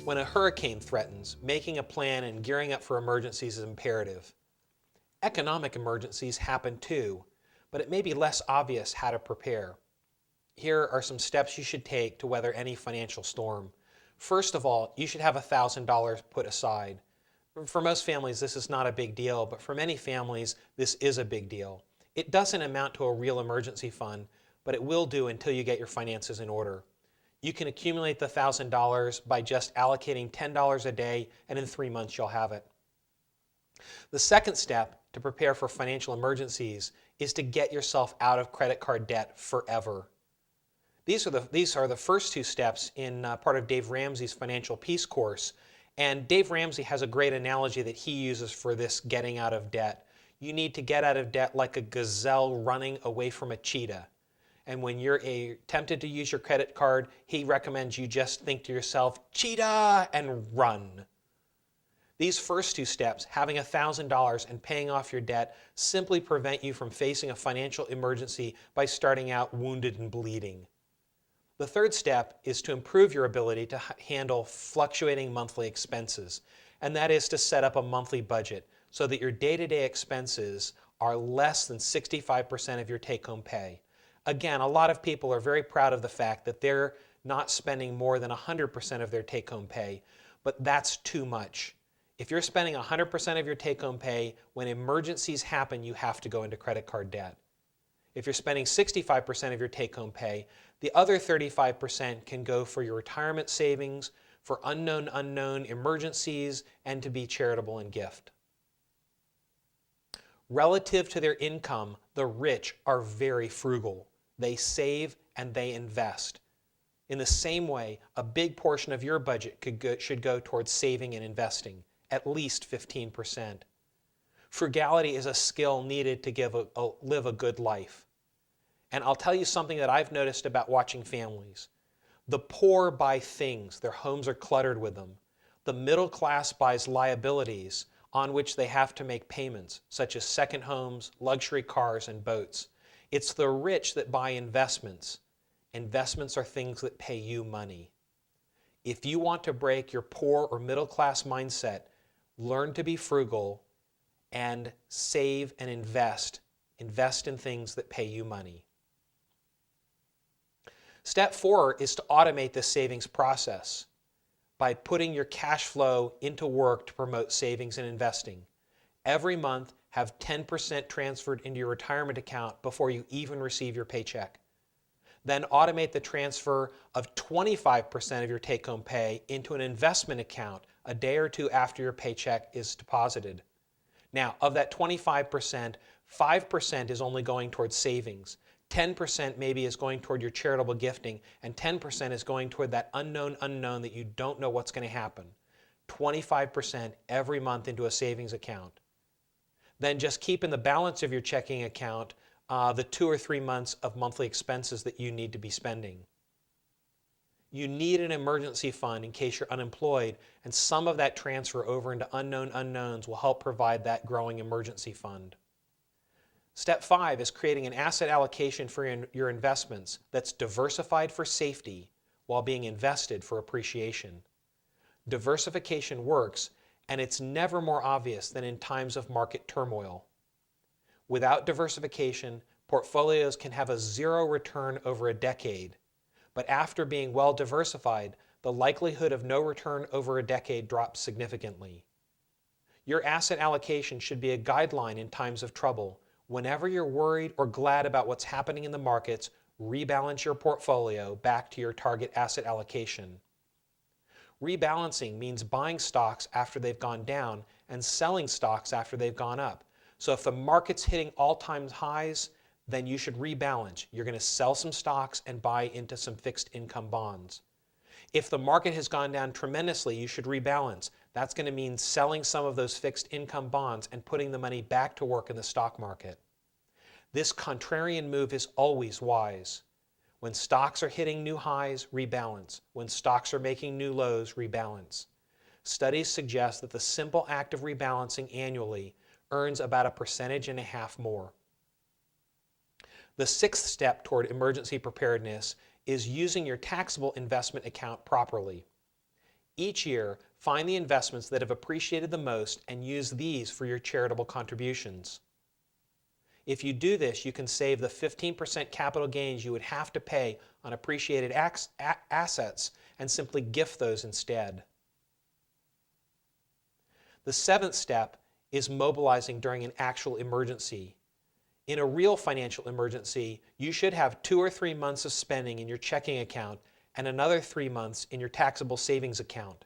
When a hurricane threatens, making a plan and gearing up for emergencies is imperative. Economic emergencies happen too, but it may be less obvious how to prepare. Here are some steps you should take to weather any financial storm. First of all, you should have $1,000 put aside. For most families, this is not a big deal, but for many families, this is a big deal. It doesn't amount to a real emergency fund, but it will do until you get your finances in order. You can accumulate the $1,000 by just allocating $10 a day, and in 3 months you'll have it. The second step to prepare for financial emergencies is to get yourself out of credit card debt forever. These are the first two steps in part of Dave Ramsey's Financial Peace course. And Dave Ramsey has a great analogy that he uses for this getting out of debt. You need to get out of debt like a gazelle running away from a cheetah. And when you're tempted to use your credit card, he recommends you just think to yourself, cheetah, and run. These first two steps, having $1,000 and paying off your debt, simply prevent you from facing a financial emergency by starting out wounded and bleeding. The third step is to improve your ability to handle fluctuating monthly expenses, and that is to set up a monthly budget so that your day-to-day expenses are less than 65% of your take-home pay. Again, a lot of people are very proud of the fact that they're not spending more than 100% of their take-home pay, but that's too much. If you're spending 100% of your take-home pay, when emergencies happen, you have to go into credit card debt. If you're spending 65% of your take-home pay, the other 35% can go for your retirement savings, for unknown emergencies, and to be charitable and gift. Relative to their income, the rich are very frugal. They save and they invest. In the same way, a big portion of your budget should go towards saving and investing, at least 15%. Frugality is a skill needed to live a good life. And I'll tell you something that I've noticed about watching families. The poor buy things, their homes are cluttered with them. The middle class buys liabilities on which they have to make payments, such as second homes, luxury cars, and boats. It's the rich that buy investments. Investments are things that pay you money. If you want to break your poor or middle class mindset, learn to be frugal and save and invest. Invest in things that pay you money. Step 4 is to automate this savings process by putting your cash flow into work to promote savings and investing. Every month, have 10% transferred into your retirement account before you even receive your paycheck. Then automate the transfer of 25% of your take-home pay into an investment account a day or two after your paycheck is deposited. Now, of that 25%, 5% is only going towards savings. 10% maybe is going toward your charitable gifting, and 10% is going toward that unknown that you don't know what's going to happen. 25% every month into a savings account. Then just keep in the balance of your checking account the 2 or 3 months of monthly expenses that you need to be spending. You need an emergency fund in case you're unemployed, and some of that transfer over into unknown unknowns will help provide that growing emergency fund. Step 5 is creating an asset allocation for your investments that's diversified for safety while being invested for appreciation. Diversification works, and it's never more obvious than in times of market turmoil. Without diversification, portfolios can have a zero return over a decade, but after being well diversified, the likelihood of no return over a decade drops significantly. Your asset allocation should be a guideline in times of trouble. Whenever you're worried or glad about what's happening in the markets, rebalance your portfolio back to your target asset allocation. Rebalancing means buying stocks after they've gone down and selling stocks after they've gone up. So if the market's hitting all-time highs, then you should rebalance. You're going to sell some stocks and buy into some fixed income bonds. If the market has gone down tremendously, you should rebalance. That's going to mean selling some of those fixed income bonds and putting the money back to work in the stock market. This contrarian move is always wise. When stocks are hitting new highs, rebalance. When stocks are making new lows, rebalance. Studies suggest that the simple act of rebalancing annually earns about 1.5% more. The sixth step toward emergency preparedness is using your taxable investment account properly. Each year, find the investments that have appreciated the most and use these for your charitable contributions. If you do this, you can save the 15% capital gains you would have to pay on appreciated assets and simply gift those instead. The seventh step is mobilizing during an actual emergency. In a real financial emergency, you should have 2 or 3 months of spending in your checking account and another 3 months in your taxable savings account.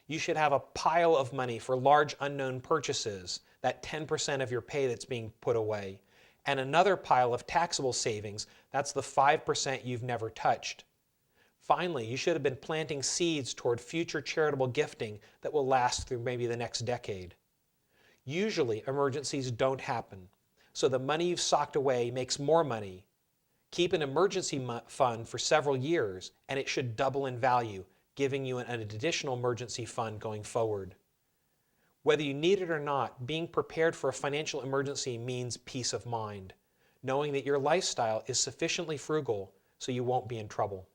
You should have a pile of money for large unknown purchases, that 10% of your pay that's being put away, and another pile of taxable savings, that's the 5% you've never touched. Finally, you should have been planting seeds toward future charitable gifting that will last through maybe the next decade. Usually, emergencies don't happen, so the money you've socked away makes more money. Keep an emergency fund for several years, and it should double in value, giving you an additional emergency fund going forward. Whether you need it or not, being prepared for a financial emergency means peace of mind, knowing that your lifestyle is sufficiently frugal so you won't be in trouble.